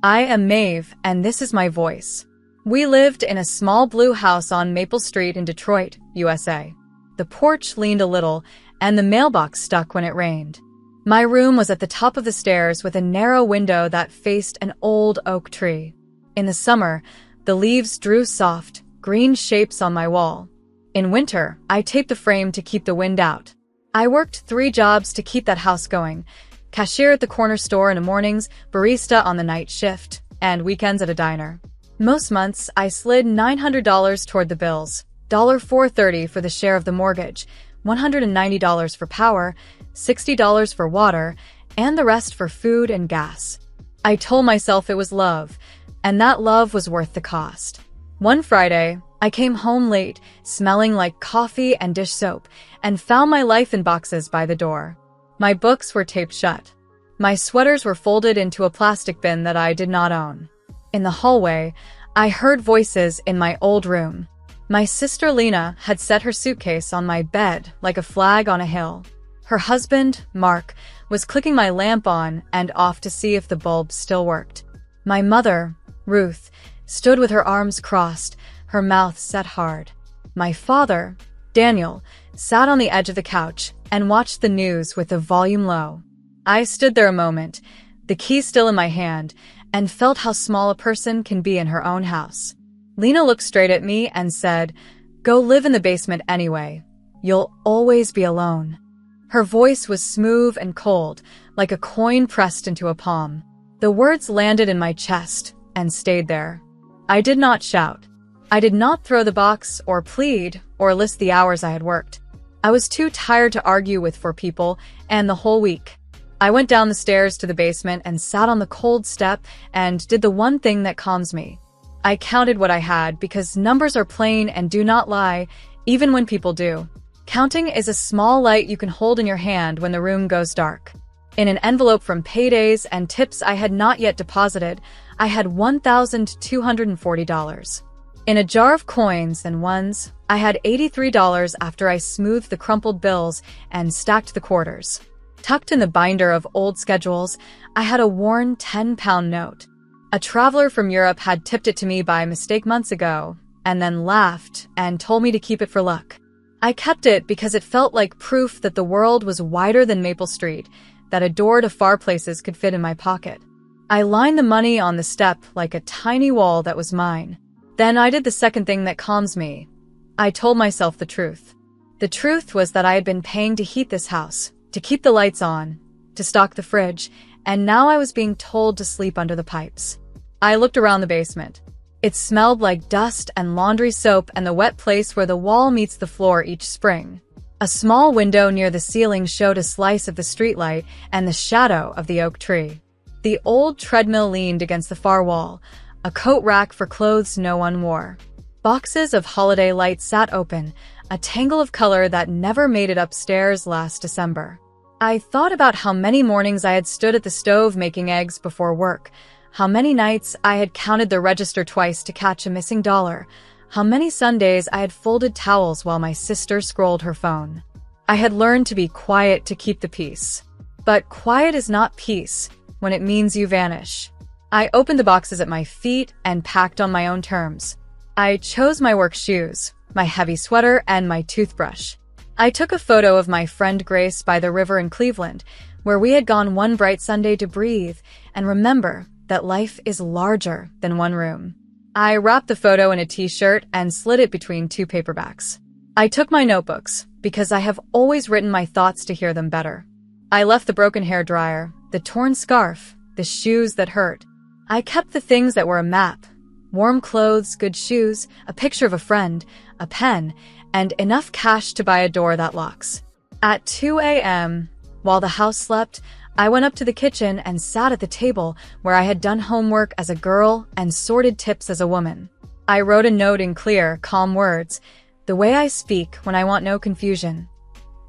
I am Maeve, and this is my voice. We lived in a small blue house on Maple Street in Detroit, USA. The porch leaned a little, and the mailbox stuck when it rained. My room was at the top of the stairs with a narrow window that faced an old oak tree. In the summer, the leaves drew soft, green shapes on my wall. In winter, I taped the frame to keep the wind out. I worked 3 jobs to keep that house going: cashier at the corner store in the mornings, barista on the night shift, and weekends at a diner. Most months, I slid $900 toward the bills, $430 for the share of the mortgage, $190 for power, $60 for water, and the rest for food and gas. I told myself it was love, and that love was worth the cost. One Friday, I came home late, smelling like coffee and dish soap, and found my life in boxes by the door. My books were taped shut. My sweaters were folded into a plastic bin that I did not own. In the hallway, I heard voices in my old room. My sister Lena had set her suitcase on my bed like a flag on a hill. Her husband, Mark, was clicking my lamp on and off to see if the bulb still worked. My mother, Ruth, stood with her arms crossed, her mouth set hard. My father, Daniel, sat on the edge of the couch and watched the news with the volume low. I stood there a moment, the key still in my hand, and felt how small a person can be in her own house. Lena looked straight at me and said, "Go live in the basement anyway. You'll always be alone." Her voice was smooth and cold, like a coin pressed into a palm. The words landed in my chest and stayed there. I did not shout. I did not throw the box or plead or list the hours I had worked. I was too tired to argue with 4 people, and the whole week. I went down the stairs to the basement and sat on the cold step and did the one thing that calms me. I counted what I had because numbers are plain and do not lie, even when people do. Counting is a small light you can hold in your hand when the room goes dark. In an envelope from paydays and tips I had not yet deposited, I had $1,240. In a jar of coins and ones, I had $83 after I smoothed the crumpled bills and stacked the quarters. Tucked in the binder of old schedules, I had a worn 10-pound note. A traveler from Europe had tipped it to me by mistake months ago, and then laughed and told me to keep it for luck. I kept it because it felt like proof that the world was wider than Maple Street, that a door to far places could fit in my pocket. I lined the money on the step like a tiny wall that was mine. Then I did the second thing that calms me. I told myself the truth. The truth was that I had been paying to heat this house, to keep the lights on, to stock the fridge, and now I was being told to sleep under the pipes. I looked around the basement. It smelled like dust and laundry soap and the wet place where the wall meets the floor each spring. A small window near the ceiling showed a slice of the streetlight and the shadow of the oak tree. The old treadmill leaned against the far wall, a coat rack for clothes no one wore. Boxes of holiday lights sat open, a tangle of color that never made it upstairs last December. I thought about how many mornings I had stood at the stove making eggs before work, how many nights I had counted the register twice to catch a missing dollar, how many Sundays I had folded towels while my sister scrolled her phone. I had learned to be quiet to keep the peace. But quiet is not peace when it means you vanish. I opened the boxes at my feet and packed on my own terms. I chose my work shoes, my heavy sweater, and my toothbrush. I took a photo of my friend Grace by the river in Cleveland, where we had gone one bright Sunday to breathe and remember that life is larger than one room. I wrapped the photo in a t-shirt and slid it between 2 paperbacks. I took my notebooks because I have always written my thoughts to hear them better. I left the broken hair dryer, the torn scarf, the shoes that hurt. I kept the things that were a map: warm clothes, good shoes, a picture of a friend, a pen, and enough cash to buy a door that locks. At 2 a.m., while the house slept, I went up to the kitchen and sat at the table where I had done homework as a girl and sorted tips as a woman. I wrote a note in clear, calm words, the way I speak when I want no confusion.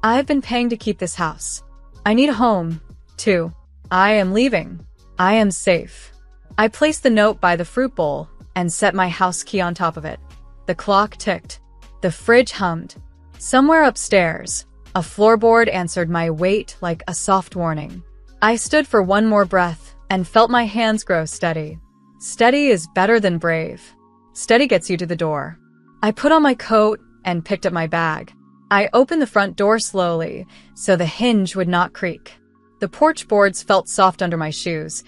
I have been paying to keep this house. I need a home, too. I am leaving. I am safe. I placed the note by the fruit bowl and set my house key on top of it. The clock ticked. The fridge hummed. Somewhere upstairs, a floorboard answered my wait like a soft warning. I stood for one more breath and felt my hands grow steady. Steady is better than brave. Steady gets you to the door. I put on my coat and picked up my bag. I opened the front door slowly so the hinge would not creak. The porch boards felt soft under my shoes,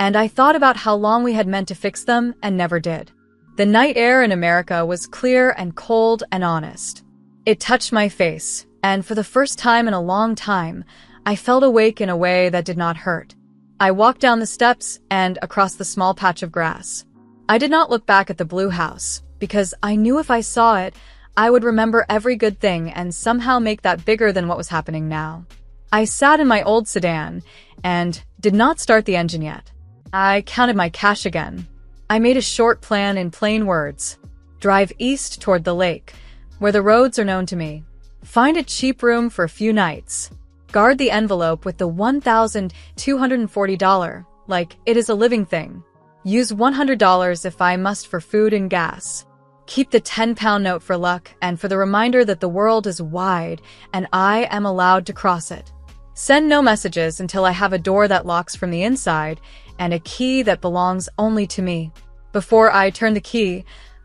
and I thought about how long we had meant to fix them and never did. The night air in America was clear and cold and honest. It touched my face, and for the first time in a long time, I felt awake in a way that did not hurt. I walked down the steps and across the small patch of grass. I did not look back at the blue house, because I knew if I saw it, I would remember every good thing and somehow make that bigger than what was happening now. I sat in my old sedan and did not start the engine yet. I counted my cash again. I made a short plan in plain words. Drive east toward the lake, where the roads are known to me. Find a cheap room for a few nights. Guard the envelope with the $1,240, like it is a living thing. Use $100 if I must for food and gas. Keep the 10-pound note for luck and for the reminder that the world is wide and I am allowed to cross it. Send no messages until I have a door that locks from the inside and a key that belongs only to me. Before I turned the key,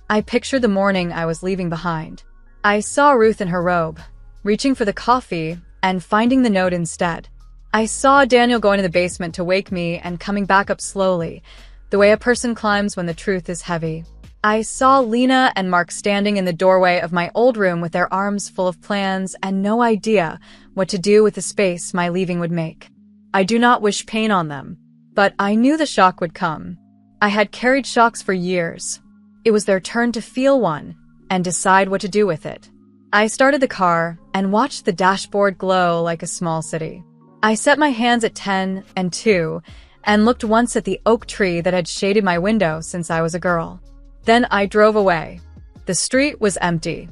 I pictured the morning I was leaving behind. I saw Ruth in her robe, reaching for the coffee and finding the note instead. I saw Daniel going to the basement to wake me and coming back up slowly, the way a person climbs when the truth is heavy. I saw Lena and Mark standing in the doorway of my old room with their arms full of plans and no idea what to do with the space my leaving would make. I do not wish pain on them, but I knew the shock would come. I had carried shocks for years. It was their turn to feel one and decide what to do with it. I started the car and watched the dashboard glow like a small city. I set my hands at 10 and 2 and looked once at the oak tree that had shaded my window since I was a girl. Then I drove away. The street was empty.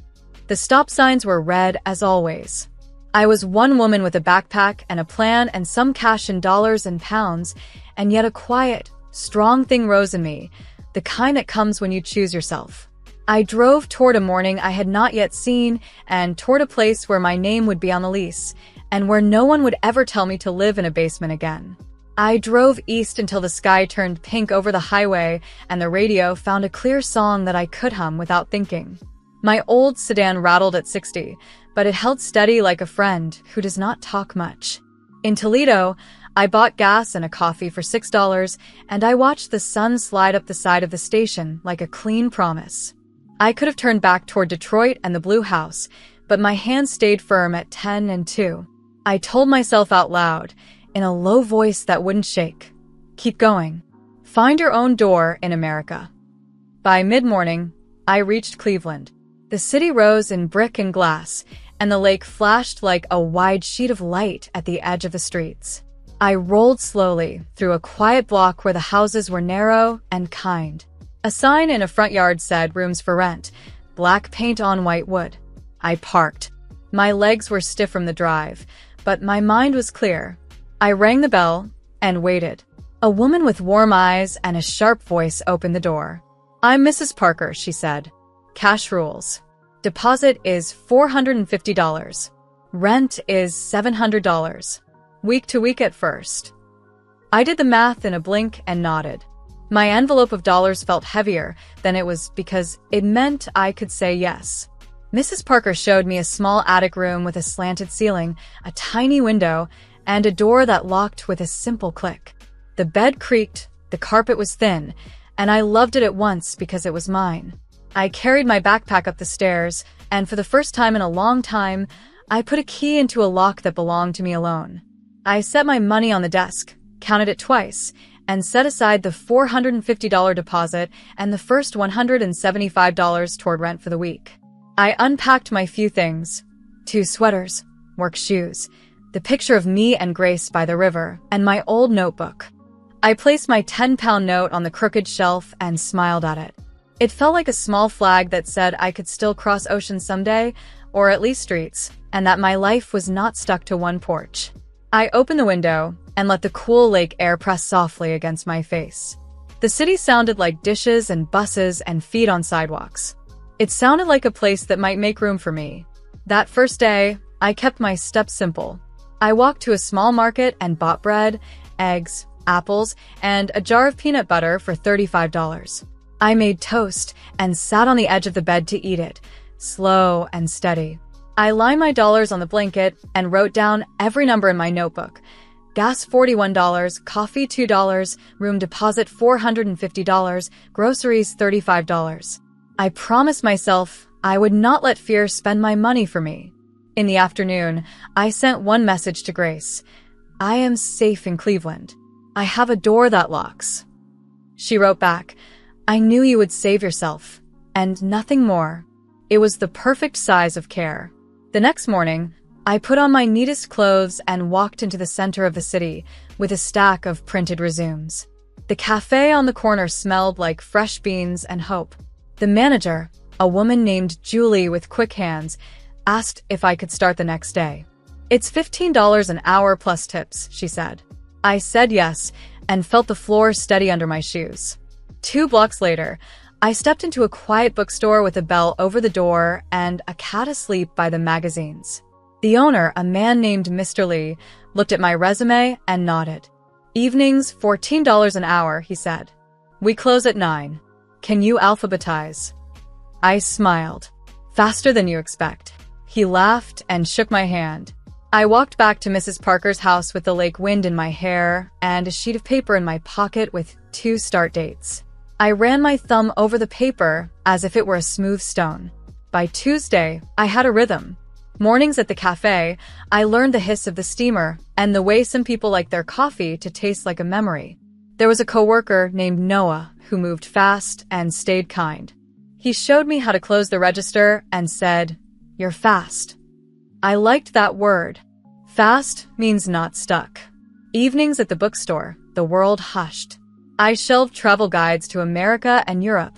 The stop signs were red as always. I was one woman with a backpack and a plan and some cash in dollars and pounds, and yet a quiet, strong thing rose in me, the kind that comes when you choose yourself. I drove toward a morning I had not yet seen and toward a place where my name would be on the lease and where no one would ever tell me to live in a basement again. I drove east until the sky turned pink over the highway and the radio found a clear song that I could hum without thinking. My old sedan rattled at 60, but it held steady like a friend who does not talk much. In Toledo, I bought gas and a coffee for $6 and I watched the sun slide up the side of the station like a clean promise. I could have turned back toward Detroit and the Blue House, but my hand stayed firm at 10 and 2. I told myself out loud, in a low voice that wouldn't shake, keep going. Find your own door in America. By mid-morning, I reached Cleveland. The city rose in brick and glass, and the lake flashed like a wide sheet of light at the edge of the streets. I rolled slowly through a quiet block where the houses were narrow and kind. A sign in a front yard said rooms for rent, black paint on white wood. I parked. My legs were stiff from the drive, but my mind was clear. I rang the bell and waited. A woman with warm eyes and a sharp voice opened the door. I'm Mrs. Parker, she said. Cash rules. Deposit is $450. Rent is $700. Week to week at first. I did the math in a blink and nodded. My envelope of dollars felt heavier than it was because it meant I could say yes. Mrs. Parker showed me a small attic room with a slanted ceiling, a tiny window, and a door that locked with a simple click. The bed creaked, the carpet was thin, and I loved it at once because it was mine. I carried my backpack up the stairs, and for the first time in a long time, I put a key into a lock that belonged to me alone. I set my money on the desk, counted it twice, and set aside the $450 deposit and the first $175 toward rent for the week. I unpacked my few things: 2 sweaters, work shoes, the picture of me and Grace by the river, and my old notebook. I placed my 10-pound note on the crooked shelf and smiled at it. It felt like a small flag that said I could still cross oceans someday, or at least streets, and that my life was not stuck to one porch. I opened the window and let the cool lake air press softly against my face. The city sounded like dishes and buses and feet on sidewalks. It sounded like a place that might make room for me. That first day, I kept my steps simple. I walked to a small market and bought bread, eggs, apples, and a jar of peanut butter for $35. I made toast and sat on the edge of the bed to eat it, slow and steady. I lined my dollars on the blanket and wrote down every number in my notebook. Gas $41, coffee $2, room deposit $450, groceries $35. I promised myself I would not let fear spend my money for me. In the afternoon, I sent one message to Grace. I am safe in Cleveland. I have a door that locks. She wrote back, I knew you would save yourself, and nothing more. It was the perfect size of care. The next morning, I put on my neatest clothes and walked into the center of the city with a stack of printed resumes. The cafe on the corner smelled like fresh beans and hope. The manager, a woman named Julie with quick hands, asked if I could start the next day. It's $15 an hour plus tips, she said. I said yes and felt the floor steady under my shoes. 2 blocks later, I stepped into a quiet bookstore with a bell over the door and a cat asleep by the magazines. The owner, a man named Mr. Lee, looked at my resume and nodded. Evenings, $14 an hour, he said. We close at 9. Can you alphabetize? I smiled. Faster than you expect. He laughed and shook my hand. I walked back to Mrs. Parker's house with the lake wind in my hair and a sheet of paper in my pocket with 2 start dates. I ran my thumb over the paper as if it were a smooth stone. By Tuesday, I had a rhythm. Mornings at the cafe, I learned the hiss of the steamer and the way some people like their coffee to taste like a memory. There was a coworker named Noah who moved fast and stayed kind. He showed me how to close the register and said, "You're fast." I liked that word. Fast means not stuck. Evenings at the bookstore, the world hushed. I shelved travel guides to America and Europe,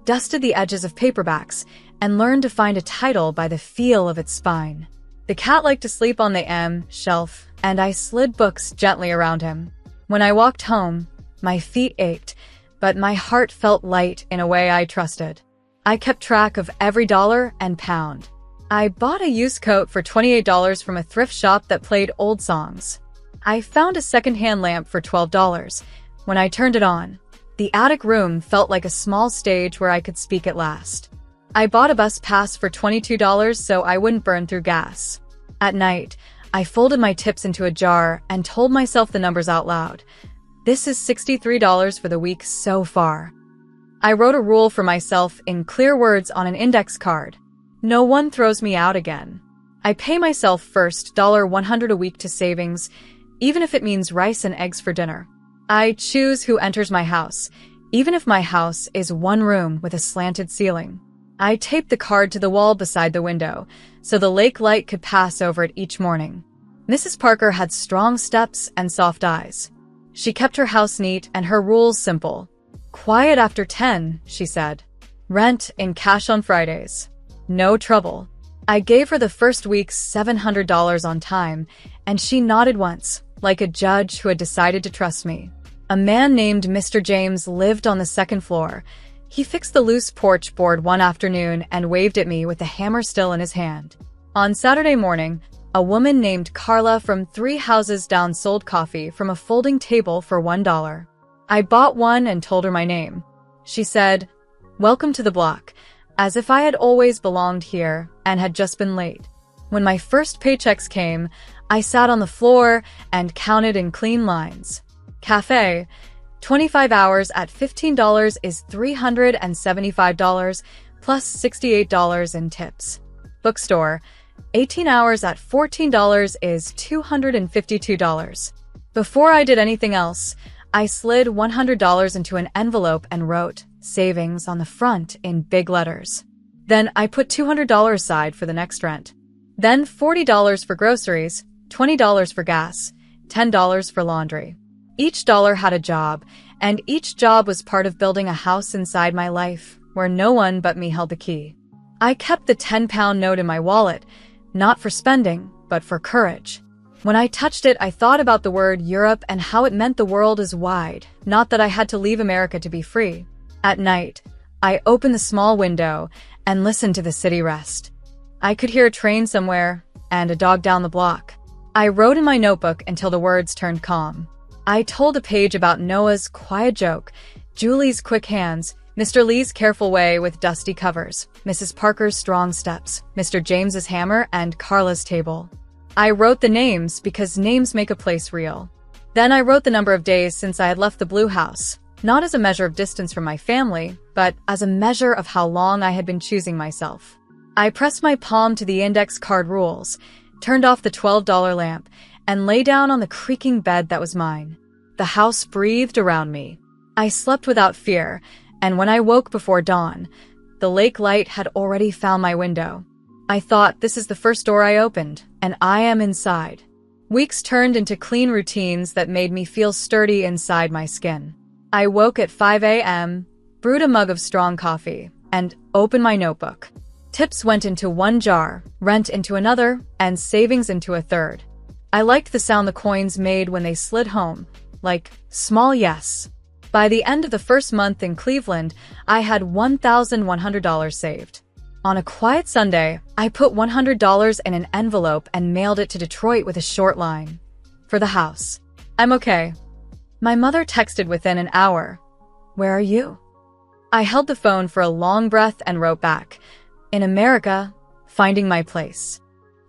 dusted the edges of paperbacks, and learned to find a title by the feel of its spine. The cat liked to sleep on the M shelf, and I slid books gently around him. When I walked home, my feet ached, but my heart felt light in a way I trusted. I kept track of every dollar and pound. I bought a used coat for $28 from a thrift shop that played old songs. I found a secondhand lamp for $12. When I turned it on, the attic room felt like a small stage where I could speak at last. I bought a bus pass for $22 so I wouldn't burn through gas. At night, I folded my tips into a jar and told myself the numbers out loud. This is $63 for the week so far. I wrote a rule for myself in clear words on an index card. No one throws me out again. I pay myself first $100 a week to savings, even if it means rice and eggs for dinner. I choose who enters my house, even if my house is one room with a slanted ceiling. I taped the card to the wall beside the window, so the lake light could pass over it each morning. Mrs. Parker had strong steps and soft eyes. She kept her house neat and her rules simple. Quiet after 10, she said. Rent in cash on Fridays. No trouble. I gave her the first week's $700 on time, and she nodded once, like a judge who had decided to trust me. A man named Mr. James lived on the second floor. He fixed the loose porch board one afternoon and waved at me with the hammer still in his hand. On Saturday morning, a woman named Carla from 3 houses down sold coffee from a folding table for $1. I bought one and told her my name. She said, "Welcome to the block," as if I had always belonged here and had just been late. When my first paychecks came, I sat on the floor and counted in clean lines. Cafe, 25 hours at $15 is $375 plus $68 in tips. Bookstore, 18 hours at $14 is $252. Before I did anything else, I slid $100 into an envelope and wrote savings on the front in big letters. Then I put $200 aside for the next rent. Then $40 for groceries, $20 for gas, $10 for laundry. Each dollar had a job, and each job was part of building a house inside my life where no one but me held the key. I kept the 10-pound note in my wallet, not for spending, but for courage. When I touched it, I thought about the word Europe and how it meant the world is wide, not that I had to leave America to be free. At night, I opened the small window and listened to the city rest. I could hear a train somewhere and a dog down the block. I wrote in my notebook until the words turned calm. I told a page about Noah's quiet joke, Julie's quick hands, Mr. Lee's careful way with dusty covers, Mrs. Parker's strong steps, Mr. James's hammer, and Carla's table. I wrote the names because names make a place real. Then I wrote the number of days since I had left the blue house, not as a measure of distance from my family, but as a measure of how long I had been choosing myself. I pressed my palm to the index card rules, turned off the $12 lamp, and lay down on the creaking bed that was mine. The house breathed around me. I slept without fear, and when I woke before dawn, the lake light had already found my window. I thought, this is the first door I opened, and I am inside. Weeks turned into clean routines that made me feel sturdy inside my skin. I woke at 5 a.m., brewed a mug of strong coffee, and opened my notebook. Tips went into one jar, rent into another, and savings into a third. I liked the sound the coins made when they slid home, like, small yes. By the end of the first month in Cleveland, I had $1,100 saved. On a quiet Sunday, I put $100 in an envelope and mailed it to Detroit with a short line. For the house. I'm okay. My mother texted within an hour. Where are you? I held the phone for a long breath and wrote back. In America, finding my place.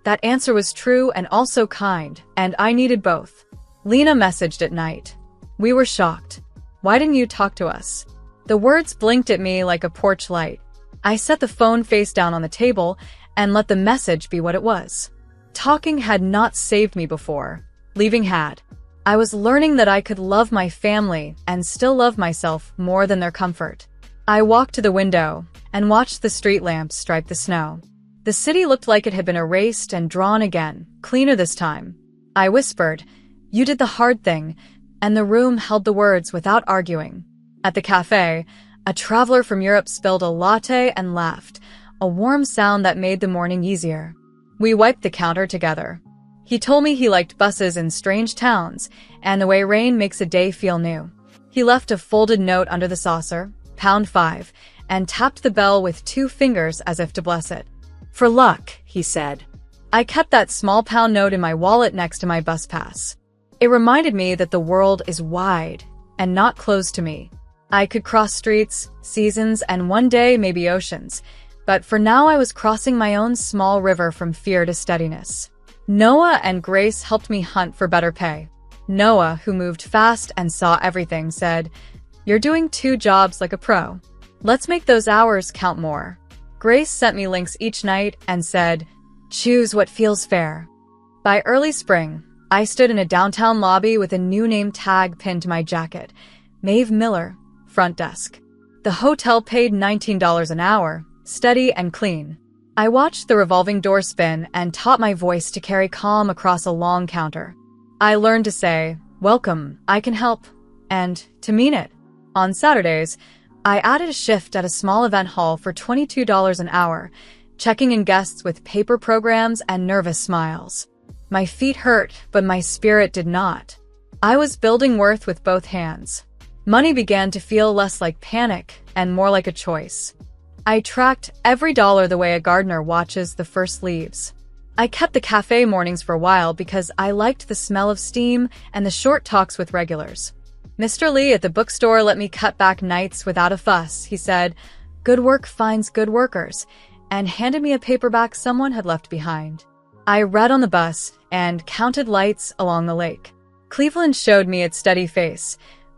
That answer was true and also kind, and I needed both. Lena messaged at night. We were shocked. Why didn't you talk to us? The words blinked at me like a porch light. I set the phone face down on the table and let the message be what it was. Talking had not saved me before. Leaving had. I was learning that I could love my family and still love myself more than their comfort. I walked to the window and watched the street lamps stripe the snow. The city looked like it had been erased and drawn again, cleaner this time. I whispered, "You did the hard thing," and the room held the words without arguing. At the cafe, a traveler from Europe spilled a latte and laughed, a warm sound that made the morning easier. We wiped the counter together. He told me he liked buses in strange towns and the way rain makes a day feel new. He left a folded note under the saucer, pound 5, and tapped the bell with 2 fingers as if to bless it. For luck, he said. I kept that small pound note in my wallet next to my bus pass. It reminded me that the world is wide and not closed to me. I could cross streets, seasons, and one day maybe oceans, but for now I was crossing my own small river from fear to steadiness. Noah and Grace helped me hunt for better pay. Noah, who moved fast and saw everything, said, "You're doing 2 jobs like a pro. Let's make those hours count more." Grace sent me links each night and said, "Choose what feels fair." By early spring, I stood in a downtown lobby with a new name tag pinned to my jacket, Maeve Miller, front desk. The hotel paid $19 an hour, steady and clean. I watched the revolving door spin and taught my voice to carry calm across a long counter. I learned to say, "Welcome, I can help," and to mean it. On Saturdays, I added a shift at a small event hall for $22 an hour, checking in guests with paper programs and nervous smiles. My feet hurt, but my spirit did not. I was building worth with both hands. Money began to feel less like panic and more like a choice. I tracked every dollar the way a gardener watches the first leaves. I kept the cafe mornings for a while because I liked the smell of steam and the short talks with regulars. Mr. Lee at the bookstore let me cut back nights without a fuss. He said, "Good work finds good workers," and handed me a paperback someone had left behind. I read on the bus and counted lights along the lake. Cleveland showed me its steady face.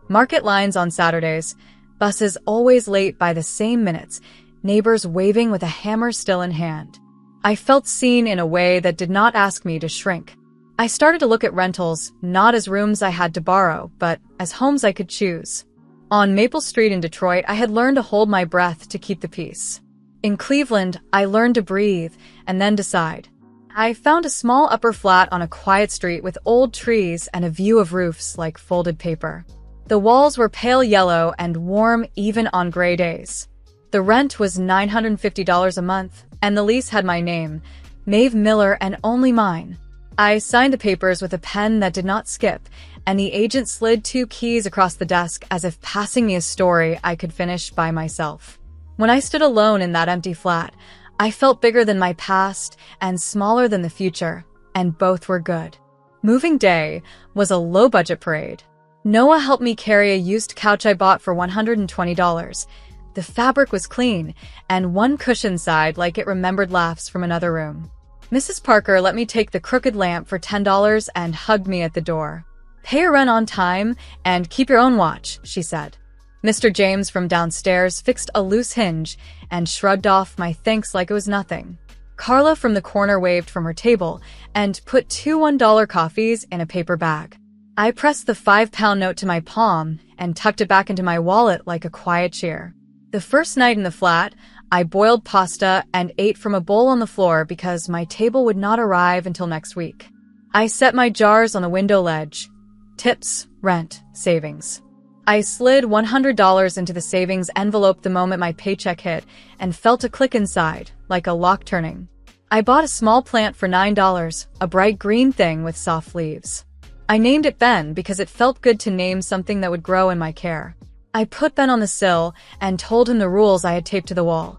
Market lines on Saturdays, buses always late by the same minutes, neighbors waving with a hammer still in hand. I felt seen in a way that did not ask me to shrink. I started to look at rentals not as rooms I had to borrow, but as homes I could choose. On Maple Street in Detroit, I had learned to hold my breath to keep the peace. In Cleveland, I learned to breathe and then decide. I found a small upper flat on a quiet street with old trees and a view of roofs like folded paper. The walls were pale yellow and warm even on gray days. The rent was $950 a month, and the lease had my name, Maeve Miller, and only mine. I signed the papers with a pen that did not skip, and the agent slid 2 keys across the desk as if passing me a story I could finish by myself. When I stood alone in that empty flat, I felt bigger than my past and smaller than the future, and both were good. Moving day was a low-budget parade. Noah helped me carry a used couch I bought for $120. The fabric was clean, and one cushion sighed like it remembered laughs from another room. Mrs. Parker let me take the crooked lamp for $10 and hugged me at the door. "Pay your rent on time and keep your own watch," she said. Mr. James from downstairs fixed a loose hinge and shrugged off my thanks like it was nothing. Carla from the corner waved from her table and put 2 $1 coffees in a paper bag. I pressed the £5 note to my palm and tucked it back into my wallet like a quiet cheer. The first night in the flat, I boiled pasta and ate from a bowl on the floor because my table would not arrive until next week. I set my jars on the window ledge. Tips, rent, savings. I slid $100 into the savings envelope the moment my paycheck hit and felt a click inside, like a lock turning. I bought a small plant for $9, a bright green thing with soft leaves. I named it Ben because it felt good to name something that would grow in my care. I put Ben on the sill and told him the rules I had taped to the wall.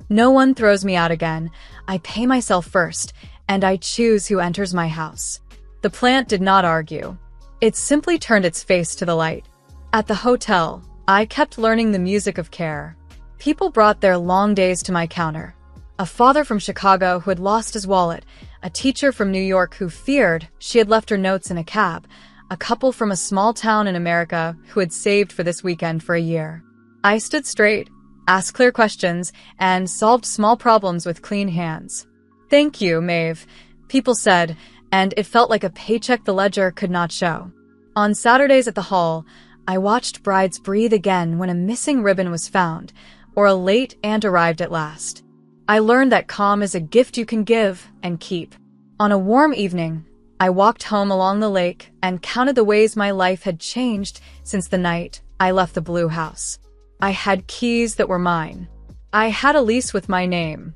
No one throws me out again. I pay myself first, and I choose who enters my house. The plant did not argue. It simply turned its face to the light. At the hotel, I kept learning the music of care. People brought their long days to my counter. A father from Chicago who had lost his wallet, a teacher from New York who feared she had left her notes in a cab, a couple from a small town in America who had saved for this weekend for a year. I stood straight, asked clear questions, and solved small problems with clean hands. "Thank you, Maeve," people said, and it felt like a paycheck the ledger could not show. On Saturdays at the hall, I watched brides breathe again when a missing ribbon was found, or a late aunt arrived at last. I learned that calm is a gift you can give and keep. On a warm evening, I walked home along the lake and counted the ways my life had changed since the night I left the blue house. I had keys that were mine. I had a lease with my name.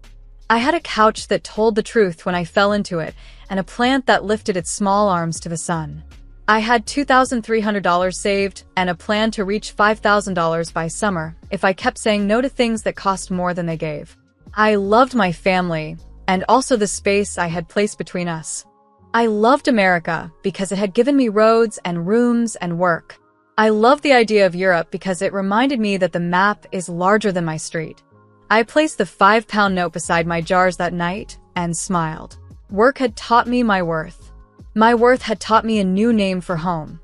I had a couch that told the truth when I fell into it, and a plant that lifted its small arms to the sun. I had $2,300 saved and a plan to reach $5,000 by summer if I kept saying no to things that cost more than they gave. I loved my family and also the space I had placed between us. I loved America because it had given me roads and rooms and work. I loved the idea of Europe because it reminded me that the map is larger than my street. I placed the £5 note beside my jars that night and smiled. Work had taught me my worth. My worth had taught me a new name for home.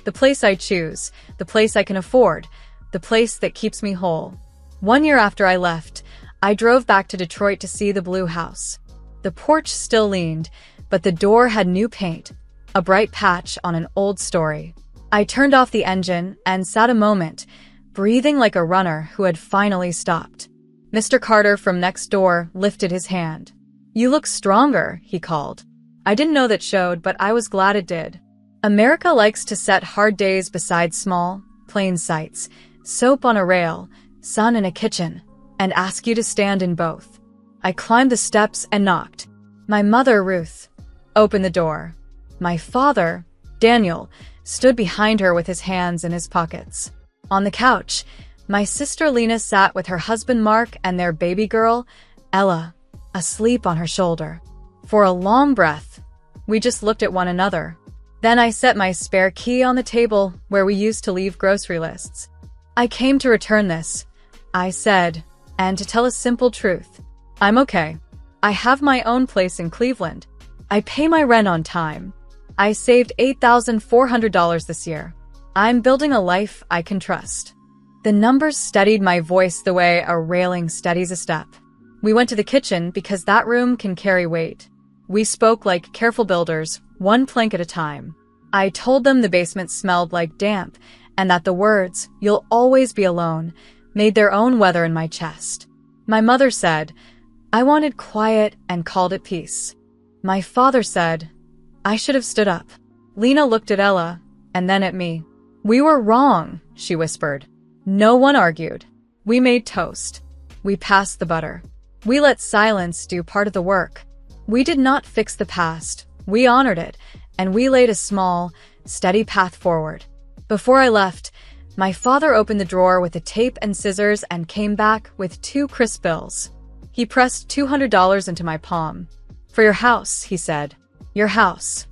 The place I choose, the place I can afford, the place that keeps me whole. 1 year after I left, I drove back to Detroit to see the blue house. The porch still leaned, but the door had new paint, a bright patch on an old story. I turned off the engine and sat a moment, breathing like a runner who had finally stopped. Mr. Carter from next door lifted his hand. "You look stronger," he called. I didn't know that showed, but I was glad it did. America likes to set hard days beside small, plain sights, soap on a rail, sun in a kitchen, and ask you to stand in both. I climbed the steps and knocked. My mother, Ruth, opened the door. My father, Daniel, stood behind her with his hands in his pockets. On the couch, my sister Lena sat with her husband Mark and their baby girl, Ella, asleep on her shoulder. For a long breath, we just looked at one another. Then I set my spare key on the table where we used to leave grocery lists. "I came to return this," I said, "and to tell a simple truth. I'm okay. I have my own place in Cleveland. I pay my rent on time. I saved $8,400 this year. I'm building a life I can trust." The numbers steadied my voice the way a railing steadies a step. We went to the kitchen because that room can carry weight. We spoke like careful builders, one plank at a time. I told them the basement smelled like damp, and that the words, "You'll always be alone," made their own weather in my chest. My mother said, "I wanted quiet," and called it peace. My father said, "I should have stood up." Lena looked at Ella, and then at me. "We were wrong," she whispered. No one argued. We made toast. We passed the butter. We let silence do part of the work. We did not fix the past. We honored it, and we laid a small, steady path forward. Before I left, my father opened the drawer with the tape and scissors and came back with 2 crisp bills. He pressed $200 into my palm. "For your house," he said. "Your house."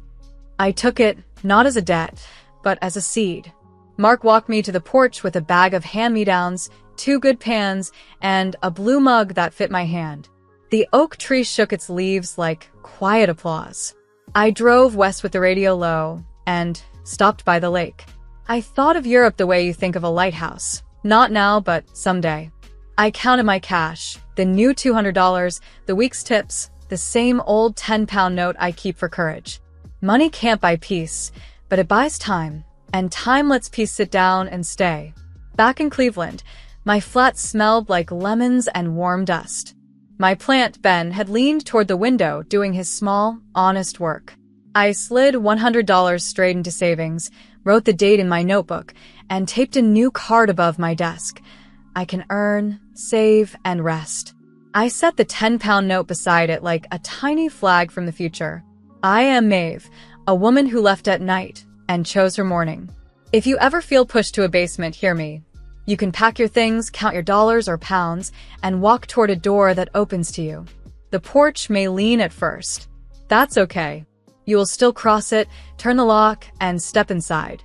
I took it, not as a debt, but as a seed. Mark walked me to the porch with a bag of hand-me-downs, 2 good pans, and a blue mug that fit my hand. The oak tree shook its leaves like quiet applause. I drove west with the radio low and stopped by the lake. I thought of Europe the way you think of a lighthouse. Not now, but someday. I counted my cash, the new $200, the week's tips, the same old 10-pound note I keep for courage. Money can't buy peace, but it buys time, and time lets peace sit down and stay. Back in Cleveland, my flat smelled like lemons and warm dust. My plant, Ben, had leaned toward the window doing his small, honest work. I slid $100 straight into savings, wrote the date in my notebook, and taped a new card above my desk. I can earn, save, and rest. I set the 10-pound note beside it like a tiny flag from the future. I am Maeve, a woman who left at night and chose her morning. If you ever feel pushed to a basement, hear me. You can pack your things, count your dollars or pounds, and walk toward a door that opens to you. The porch may lean at first. That's okay. You will still cross it, turn the lock, and step inside.